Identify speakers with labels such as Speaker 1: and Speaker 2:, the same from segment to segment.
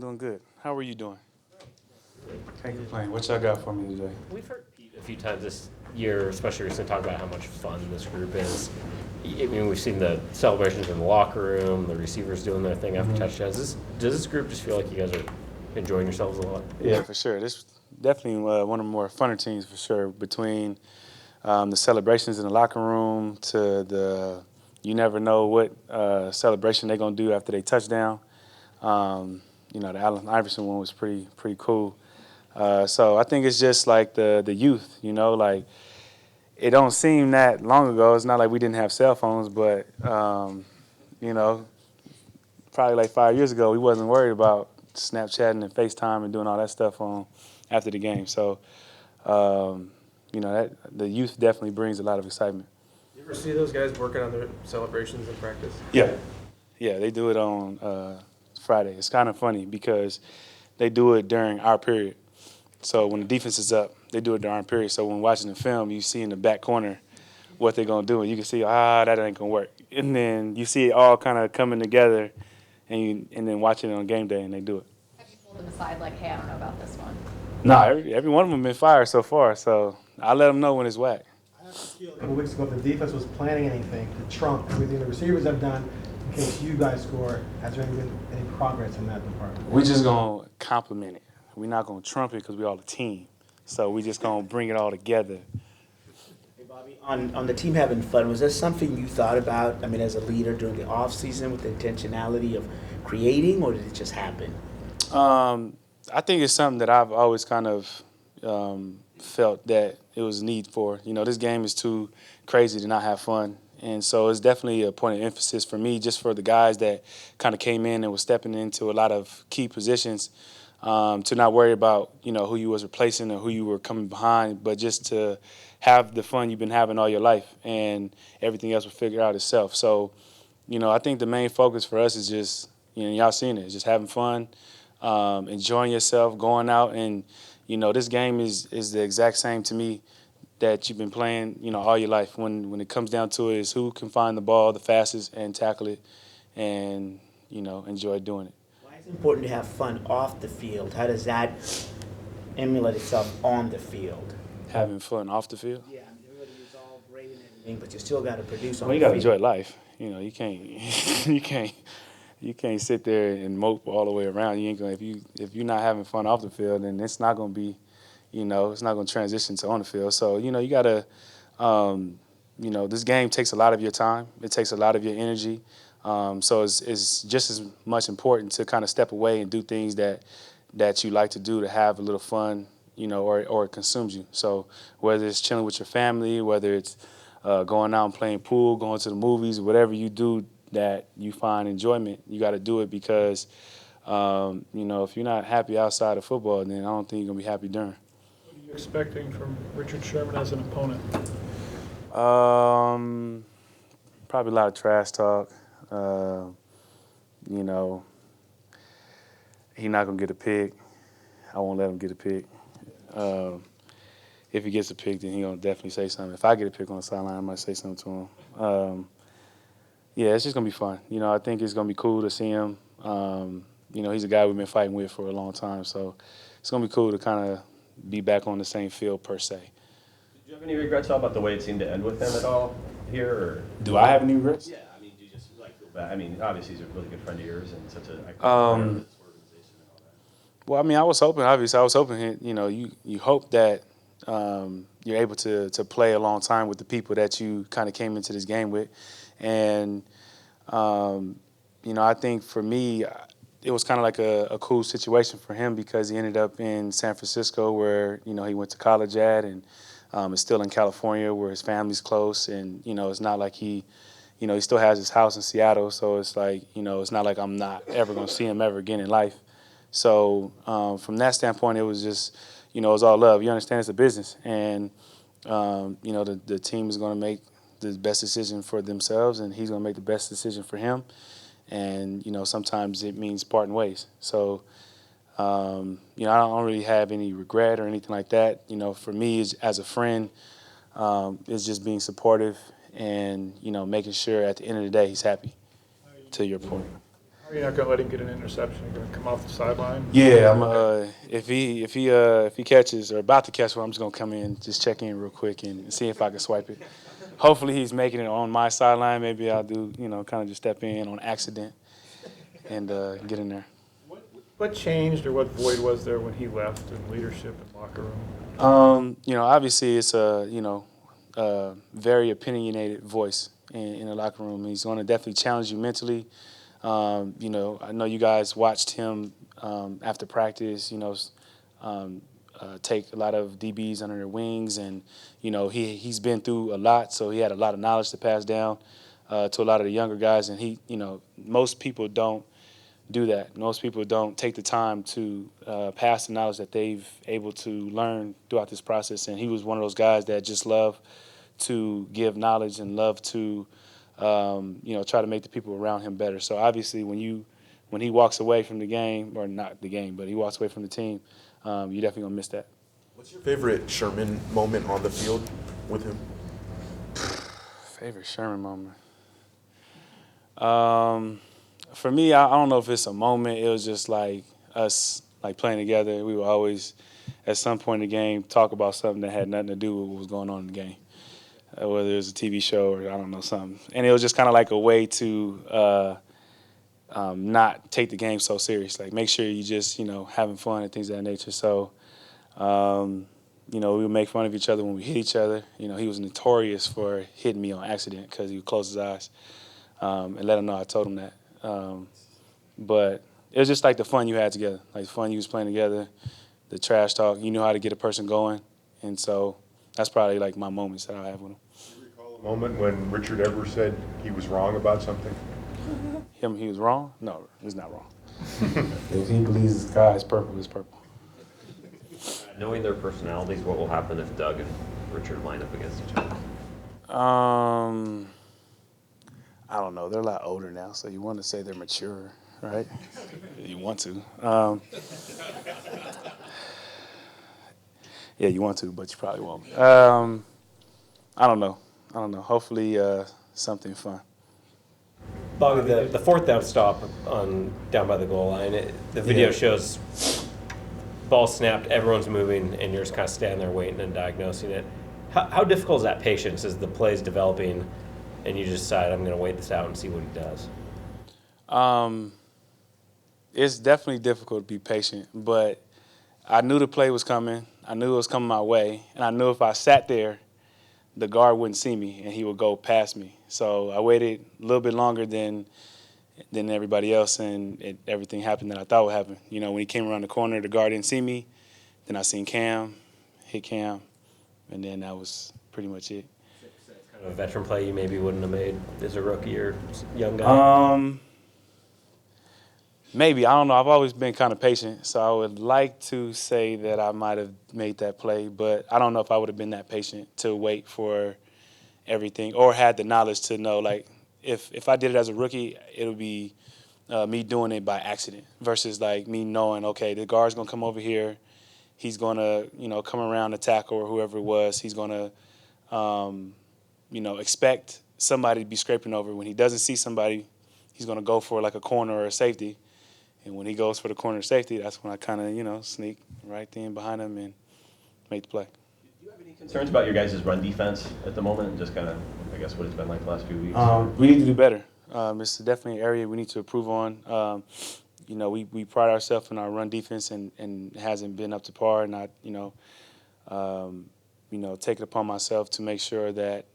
Speaker 1: Doing good. How are you doing? Can't complain. What y'all got for me today?
Speaker 2: We've heard Pete a few times this year, especially recently, talk about how much fun this group is. I mean, we've seen the celebrations in the locker room, the receivers doing their thing after touchdowns. Does this group just feel like you guys are enjoying yourselves a lot?
Speaker 1: Yeah, for sure. This definitely one of the more funner teams for sure. Between the celebrations in the locker room to the you never know what celebration they're gonna do after they touchdown. The Allen Iverson one was pretty cool. So I think it's just like the youth. Like it don't seem that long ago. It's not like we didn't have cell phones, but you know, probably like 5 years ago, we wasn't worried about Snapchatting and FaceTime and doing all that stuff on after the game. So, that the youth definitely brings a lot of excitement.
Speaker 3: You ever see those guys working on their celebrations in practice?
Speaker 1: Yeah, yeah, they do it on Friday. It's kind of funny because they do it during our period. So when the defense is up, they do it during our period. So when watching the film, you see in the back corner what they're gonna do, and you can see, that ain't gonna work. And then you see it all kind of coming together, and then watching it on game day, and they do it.
Speaker 4: Have you pulled them aside like, hey, I don't know about this one?
Speaker 1: No, every one of them been fired so far. So I let them know when it's whack.
Speaker 5: I have to feel a couple weeks ago if the defense was planning anything to trump everything the receivers have done in case you guys score. Has there been any progress in that department?
Speaker 1: We just gonna compliment it. We're not gonna trump it because we all a team. So we just gonna bring it all together.
Speaker 6: Hey, Bobby, on the team having fun, was that something you thought about, I mean, as a leader during the offseason with the intentionality of creating, or did it just happen?
Speaker 1: I think it's something that I've always kind of felt that it was a need for. This game is too crazy to not have fun. And so it's definitely a point of emphasis for me, just for the guys that kind of came in and were stepping into a lot of key positions, to not worry about, who you was replacing or who you were coming behind, but just to have the fun you've been having all your life, and everything else will figure out itself. So, I think the main focus for us is just, y'all seen it, just having fun, enjoying yourself, going out, and, this game is the exact same to me that you've been playing, all your life. When it comes down to it, is who can find the ball the fastest and tackle it, and enjoy doing it.
Speaker 6: Why is it important to have fun off the field? How does that emulate itself on the field?
Speaker 1: Having fun off the field.
Speaker 6: Yeah, I mean, everybody is all great and everything, but you still got to produce on
Speaker 1: Well, you
Speaker 6: the
Speaker 1: got to
Speaker 6: field.
Speaker 1: enjoy life. You can't you can't sit there and mope all the way around. You ain't gonna if you're not having fun off the field, then it's not gonna be, it's not gonna transition to on the field. So you gotta, this game takes a lot of your time. It takes a lot of your energy. So it's just as much important to kind of step away and do things that you like to do, to have a little fun, or it consumes you. So whether it's chilling with your family, whether it's going out and playing pool, going to the movies, whatever you do that you find enjoyment, you got to do it because, if you're not happy outside of football, then I don't think you're going to be happy during.
Speaker 7: What are you expecting from Richard Sherman as an opponent?
Speaker 1: Probably a lot of trash talk. He's not going to get a pick. I won't let him get a pick. If he gets a pick, then he's going to definitely say something. If I get a pick on the sideline, I might say something to him. Yeah, it's just going to be fun. I think it's going to be cool to see him. He's a guy we've been fighting with for a long time, so it's going to be cool to kind of be back on the same field per se.
Speaker 8: Did you have any regrets about the way it seemed to end with him at all here? Or?
Speaker 1: Do I have any regrets?
Speaker 8: Yeah, I mean, do you just feel bad? I mean, obviously he's a really good friend of yours and such a iconic
Speaker 1: Um,
Speaker 8: player of this organization and all that.
Speaker 1: Well, I mean, I was hoping, you hope that you're able to play a long time with the people that you kind of came into this game with. And, I think for me, it was kind of like a cool situation for him because he ended up in San Francisco where, he went to college at, and is still in California where his family's close. And, it's not like he still has his house in Seattle. So it's like, it's not like I'm not ever going to see him ever again in life. So from that standpoint, it was just, it was all love. You understand it's a business. And, the team is going to make the best decision for themselves, and he's going to make the best decision for him. And, sometimes it means parting ways. So, I don't really have any regret or anything like that. For me, as a friend, it's just being supportive and, making sure at the end of the day he's happy, to your point.
Speaker 5: How
Speaker 7: Are you not going to let him get an interception? You're going to come off the sideline?
Speaker 1: Yeah, I'm. If he catches or about to catch one, I'm just gonna come in, just check in real quick and see if I can swipe it. Hopefully, he's making it on my sideline. Maybe I'll do, kind of just step in on accident and get in there.
Speaker 7: What changed or what void was there when he left in leadership and locker room?
Speaker 1: Obviously it's a very opinionated voice in the locker room. He's going to definitely challenge you mentally. I know you guys watched him after practice. Take a lot of DBs under their wings, and he's been through a lot, so he had a lot of knowledge to pass down to a lot of the younger guys. And most people don't do that. Most people don't take the time to pass the knowledge that they've able to learn throughout this process. And he was one of those guys that just love to give knowledge and love to try to make the people around him better. So obviously when he walks away from the game, or not the game, but he walks away from the team, you're definitely gonna miss that.
Speaker 9: What's your favorite Sherman moment on the field with him?
Speaker 1: Favorite Sherman moment? For me, I don't know if it's a moment. It was just like us playing together. We would always, at some point in the game, talk about something that had nothing to do with what was going on in the game, whether it was a TV show or I don't know, something. And it was just kind of like a way to not take the game so serious. Like make sure you just having fun and things of that nature. So we would make fun of each other when we hit each other. He was notorious for hitting me on accident because he would close his eyes and let him know I told him that. But it was just like the fun you had together, like the fun you was playing together, the trash talk. You knew how to get a person going, and so that's probably like my moments that I have with him.
Speaker 10: Do you recall a moment when Richard ever said he was wrong about something?
Speaker 1: He was wrong? No, he's not wrong. If he believes the sky is purple, it's purple.
Speaker 8: Knowing their personalities, what will happen if Doug and Richard line up against each other?
Speaker 1: I don't know. They're a lot older now, so you want to say they're mature, right? You want to. Yeah, you want to, but you probably won't. I don't know. Hopefully something fun.
Speaker 2: Bobby, the fourth down stop down by the goal line, the video shows ball snapped, everyone's moving, and you're just kind of standing there waiting and diagnosing it. How difficult is that patience as the play's developing and you just decide, I'm going to wait this out and see what he does?
Speaker 1: It's definitely difficult to be patient, but I knew the play was coming. I knew it was coming my way, and I knew if I sat there, the guard wouldn't see me, and he would go past me. So I waited a little bit longer than everybody else, and everything happened that I thought would happen. When he came around the corner, the guard didn't see me. Then I seen Cam, hit Cam, and then that was pretty much it.
Speaker 2: Kind of a veteran play you maybe wouldn't have made as a rookie or young guy?
Speaker 1: Maybe. I don't know. I've always been kind of patient, so I would like to say that I might have made that play, but I don't know if I would have been that patient to wait for everything or had the knowledge to know, like, if I did it as a rookie, it would be me doing it by accident versus, like, me knowing, okay, the guard's going to come over here. He's going to, come around the tackle or whoever it was. He's going to, expect somebody to be scraping over. When he doesn't see somebody, he's going to go for, like, a corner or a safety. And when he goes for the corner safety, that's when I kind of, sneak right in behind him and make the play.
Speaker 8: Do you have any concerns about your guys' run defense at the moment and just kind of, I guess, what it's been like the last few weeks?
Speaker 1: We need to do better. It's definitely an area we need to improve on. We pride ourselves in our run defense and it hasn't been up to par. And I, take it upon myself to make sure that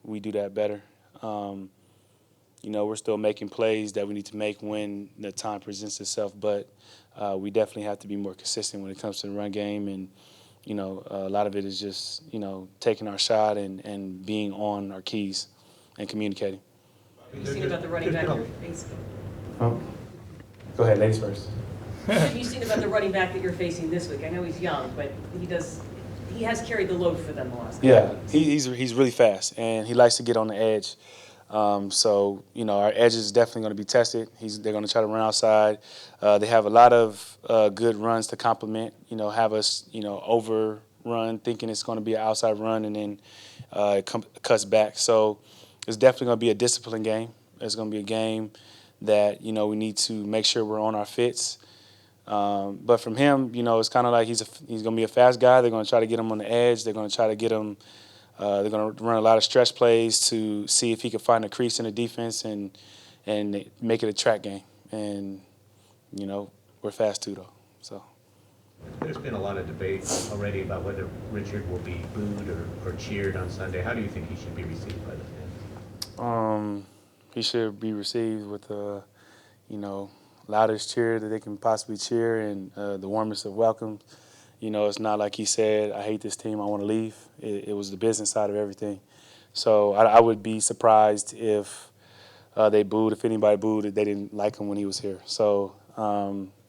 Speaker 1: we do that better. We're still making plays that we need to make when the time presents itself, but we definitely have to be more consistent when it comes to the run game. And, a lot of it is just, taking our shot and being on our keys and communicating.
Speaker 11: What do you think about the running back you're facing?
Speaker 1: Go ahead, ladies first.
Speaker 11: What have you seen about the running back that you're facing this week? I know he's young, but he has carried the load for them the last couple of weeks.
Speaker 1: He's really fast, and he likes to get on the edge. So, our edge is definitely going to be tested. They're going to try to run outside. They have a lot of good runs to complement, have us, overrun, thinking it's going to be an outside run, and then it cuts back. So it's definitely going to be a disciplined game. It's going to be a game that, you know, we need to make sure we're on our fits. But from him, you know, it's kind of like he's going to be a fast guy. They're going to try to get him on the edge. They're going to try to get him. They're going to run a lot of stretch plays to see if he can find a crease in the defense and make it a track game. And, you know, we're fast too, though. So.
Speaker 12: There's been a lot of debate already about whether Richard will be booed or cheered on Sunday. How do you think he should be received by the fans?
Speaker 1: He should be received with you know, loudest cheer that they can possibly cheer and the warmest of welcomes. You know, it's not like he said, I hate this team, I want to leave. It was the business side of everything. So I would be surprised if they booed, if anybody booed, if they didn't like him when he was here. So,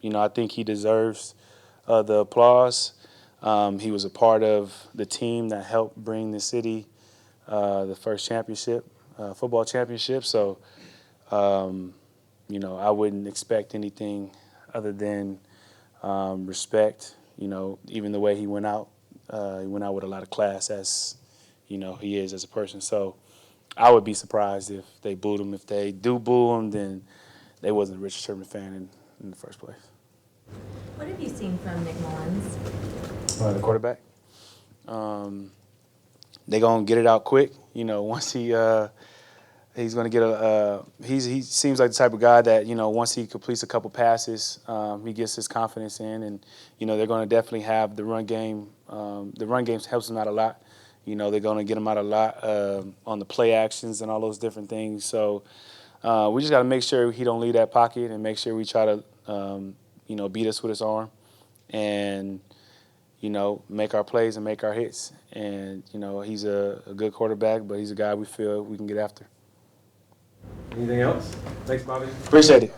Speaker 1: you know, I think he deserves the applause. He was a part of the team that helped bring the city the first championship, football championship. So, you know, I wouldn't expect anything other than respect. You know, even the way he went out with a lot of class, as you know he is as a person. So I would be surprised if they booed him. If they do boo him, then they wasn't a Richard Sherman fan in the first place.
Speaker 13: What have you seen from Nick Mullins?
Speaker 1: The quarterback. They're gonna get it out quick. You know, once he's gonna get he seems like the type of guy that, you know, once he completes a couple passes, he gets his confidence in, and you know they're gonna definitely have the run game. The run game helps him out a lot. You know, they're gonna get him out a lot on the play actions and all those different things. So we just gotta make sure he don't leave that pocket and make sure we try to you know, beat us with his arm and, you know, make our plays and make our hits. And, you know, he's a good quarterback, but he's a guy we feel we can get after.
Speaker 3: Anything else? Thanks, Bobby.
Speaker 1: Appreciate it.